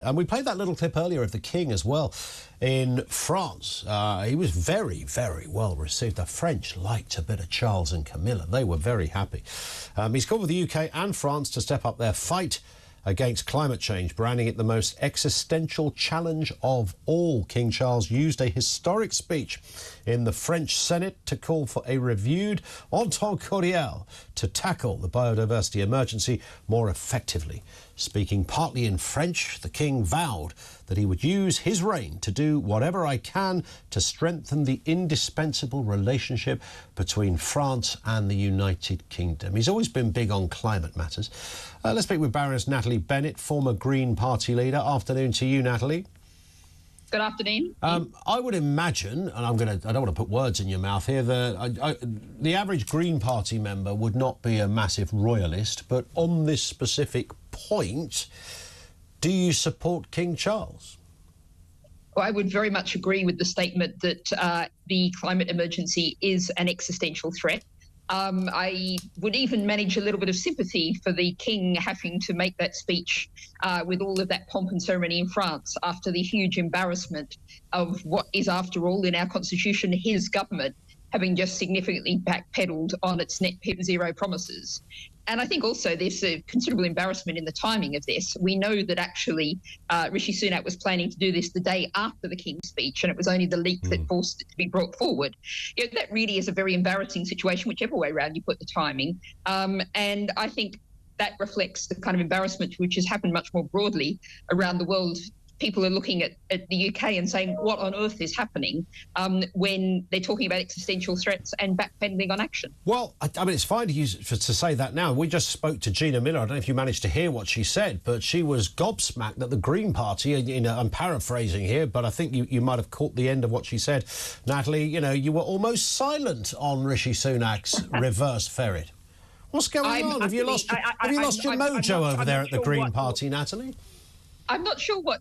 And we played that little clip earlier of the King as well in France. He was very, very well received. The French liked a bit of Charles and Camilla. They were very happy. He's called with the UK and France to step up their fight against climate change, branding it the most existential challenge of all. King Charles used a historic speech in the French Senate to call for a reviewed entente cordiale to tackle the biodiversity emergency more effectively. Speaking partly in French, the King vowed that he would use his reign to do whatever I can to strengthen the indispensable relationship between France and the United Kingdom. He's always been big on climate matters. Let's speak with Baroness Natalie Bennett, former Green Party leader. Afternoon to you, Natalie. Good afternoon. I would imagine, and I don't want to put words in your mouth here, the average Green Party member would not be a massive royalist, but on this specific point, do you support King Charles? Well, I would very much agree with the statement that the climate emergency is an existential threat. I would even manage a little bit of sympathy for the King having to make that speech with all of that pomp and ceremony in France after the huge embarrassment of what is, after all, in our constitution, his government having just significantly backpedaled on its net zero promises. And I think also there's a considerable embarrassment in the timing of this. We know that actually Rishi Sunak was planning to do this the day after the King's speech, and it was only the leak that forced it to be brought forward. You know, that really is a very embarrassing situation, whichever way around you put the timing. And I think that reflects the kind of embarrassment which has happened much more broadly around the world. People are looking at the UK and saying, what on earth is happening when they're talking about existential threats and backpedaling on action? Well, I mean, it's fine to say that now. We just spoke to Gina Miller. I don't know if you managed to hear what she said, but she was gobsmacked that the Green Party, I'm paraphrasing here, but I think you might have caught the end of what she said. Natalie, you were almost silent on Rishi Sunak's reverse ferret. What's going on? Have you lost your mojo over there at the Green Party, Natalie? I'm not sure what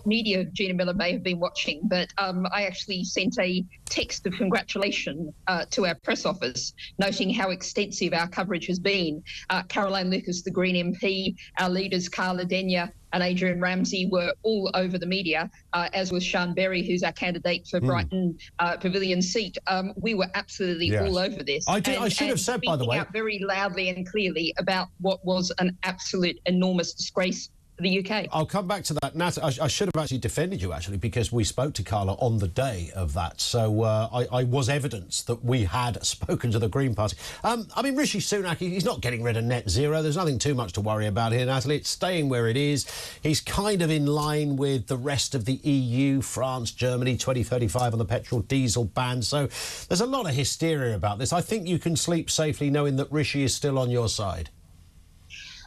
media Gina Miller may have been watching, but I actually sent a text of congratulation to our press office, noting how extensive our coverage has been. Caroline Lucas, the Green MP, our leaders Carla Denyer and Adrian Ramsey were all over the media, as was Sian Berry, who's our candidate for Brighton Pavilion seat. We were absolutely all over this. I should have said, by the way, out very loudly and clearly about what was an absolute enormous disgrace for the UK. I'll come back to that. Nat, I should have actually defended you, actually, because we spoke to Carla on the day of that. So I was evidence that we had spoken to the Green Party. I mean, Rishi Sunak, he's not getting rid of net zero. There's nothing too much to worry about here, Natalie. It's staying where it is. He's kind of in line with the rest of the EU, France, Germany, 2035 on the petrol diesel ban. So there's a lot of hysteria about this. I think you can sleep safely knowing that Rishi is still on your side.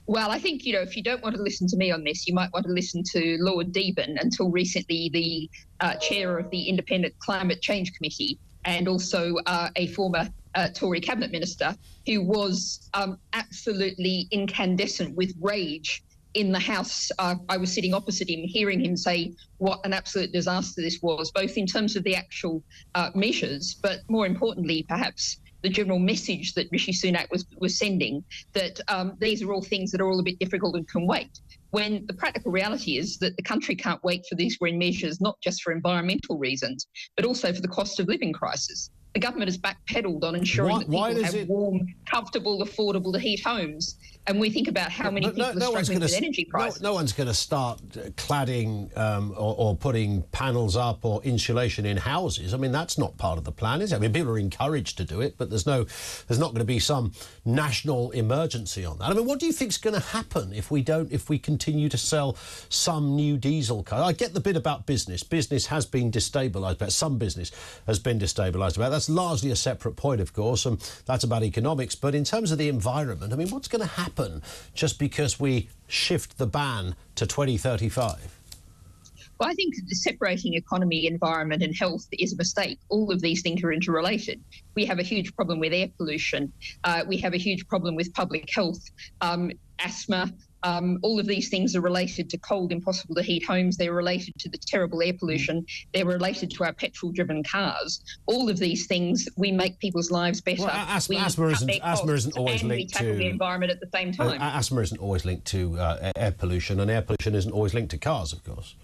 Well, I think, if you don't want to listen to me on this, you might want to listen to Lord Deben, until recently the chair of the Independent Climate Change Committee, and also a former Tory cabinet minister, who was absolutely incandescent with rage in the House. I was sitting opposite him, hearing him say what an absolute disaster this was, both in terms of the actual measures, but more importantly, perhaps, the general message that Rishi Sunak was sending, that these are all things that are all a bit difficult and can wait, when the practical reality is that the country can't wait for these green measures, not just for environmental reasons, but also for the cost of living crisis. The government has backpedaled on ensuring that people have warm, comfortable, affordable to heat homes. And we think about how many people are struggling with energy prices. No one's going to start cladding or putting panels up or insulation in houses. I mean, that's not part of the plan, is it? I mean, people are encouraged to do it, but there's not going to be some national emergency on that. I mean, what do you think's going to happen if we continue to sell some new diesel cars? I get the bit about business. Business has been destabilised, but some business has been destabilised. That's largely a separate point, of course, and that's about economics. But in terms of the environment, I mean, what's going to happen just because we shift the ban to 2035? Well, I think separating economy, environment and health is a mistake. All of these things are interrelated. We have a huge problem with air pollution. We have a huge problem with public health, asthma, All of these things are related to cold, impossible to heat homes. They're related to the terrible air pollution. They're related to our petrol-driven cars. All of these things, we make people's lives better. Well, asthma isn't always linked to the environment at the same time. Asthma isn't always linked to air pollution, and air pollution isn't always linked to cars, of course.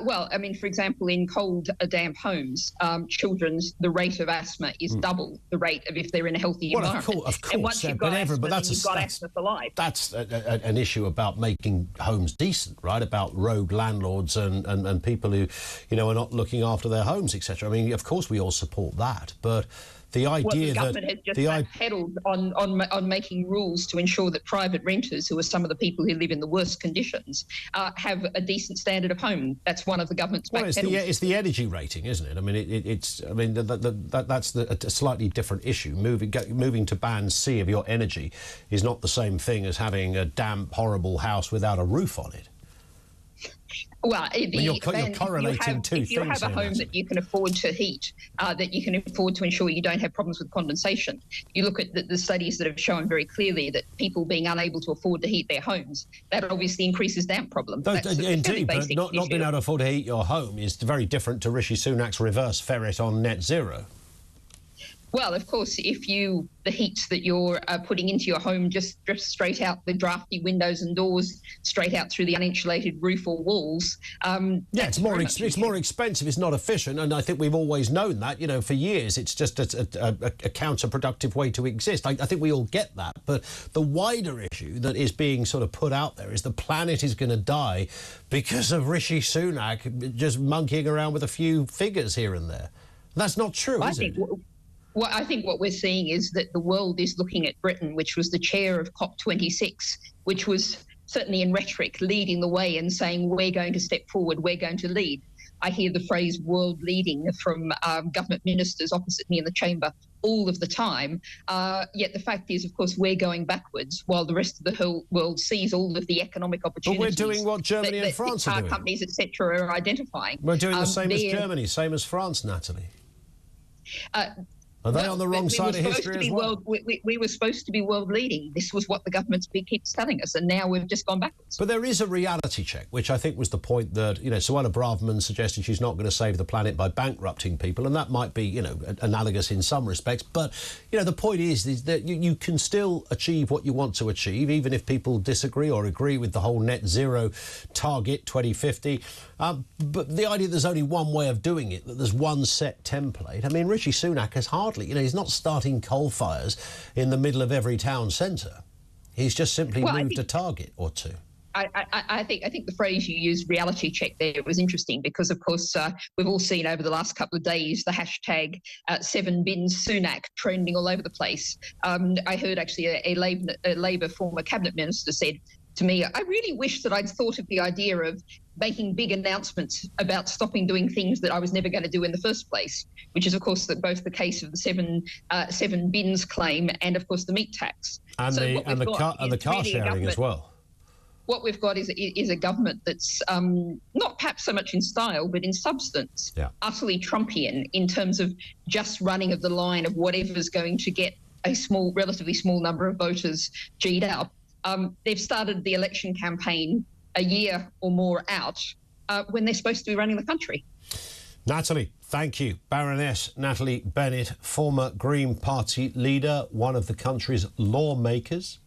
Well, I mean, for example, in cold, damp homes, the rate of asthma is double the rate of if they're in a healthy environment. Of course, and once you've got asthma, you've got asthma for life. That's an issue about making homes decent, right? About rogue landlords and people who, are not looking after their homes, etc. I mean, of course, we all support that, but the idea the government has just backpedaled on making rules to ensure that private renters, who are some of the people who live in the worst conditions, have a decent standard of home. That's one of the government's backpedals. It's the energy rating, isn't it? I mean, that's a slightly different issue. Moving to band C of your energy is not the same thing as having a damp, horrible house without a roof on it. Well, you're correlating two things. If you have a home that you can afford to heat, that you can afford to ensure you don't have problems with condensation, you look at the studies that have shown very clearly that people being unable to afford to heat their homes, that obviously increases damp problems. Indeed, but not being able to afford to heat your home is very different to Rishi Sunak's reverse ferret on net zero. Well, of course, if the heat that you're putting into your home just drifts straight out the drafty windows and doors, straight out through the uninsulated roof or walls. It's more expensive. It's not efficient, and I think we've always known that. For years, it's just a counterproductive way to exist. I think we all get that, but the wider issue that is being sort of put out there is the planet is going to die because of Rishi Sunak just monkeying around with a few figures here and there. That's not true, is it? Well, I think what we're seeing is that the world is looking at Britain, which was the chair of COP26, which was certainly in rhetoric leading the way and saying, we're going to step forward, we're going to lead. I hear the phrase world leading from government ministers opposite me in the chamber all of the time. Yet the fact is, of course, we're going backwards while the rest of the whole world sees all of the economic opportunities. But we're doing what Germany and France are doing. Car companies, etc., are identifying. We're doing the same as Germany, same as France, Natalie. Are they on the wrong side of history as well? We were supposed to be world leading. This was what the government keeps telling us, and now we've just gone backwards. But there is a reality check, which I think was the point that, Suella Braverman suggested she's not going to save the planet by bankrupting people, and that might be, analogous in some respects. But, the point is that you can still achieve what you want to achieve, even if people disagree or agree with the whole net zero target 2050. But the idea there's only one way of doing it, that there's one set template. I mean, Rishi Sunak has hardly, he's not starting coal fires in the middle of every town centre. He's just simply moved a target or two. I think the phrase you used, reality check, there was interesting because, of course, we've all seen over the last couple of days the hashtag 7BinsSunak trending all over the place. I heard actually a Labour former cabinet minister said to me, I really wish that I'd thought of the idea of making big announcements about stopping doing things that I was never going to do in the first place, which is, of course, both the case of the seven bins claim and, of course, the meat tax. And the car sharing as well. What we've got is a government that's not perhaps so much in style, but in substance, utterly Trumpian in terms of just running of the line of whatever's going to get a relatively small number of voters G'd up. They've started the election campaign a year or more out when they're supposed to be running the country. Natalie, thank you. Baroness Natalie Bennett, former Green Party leader, one of the country's lawmakers.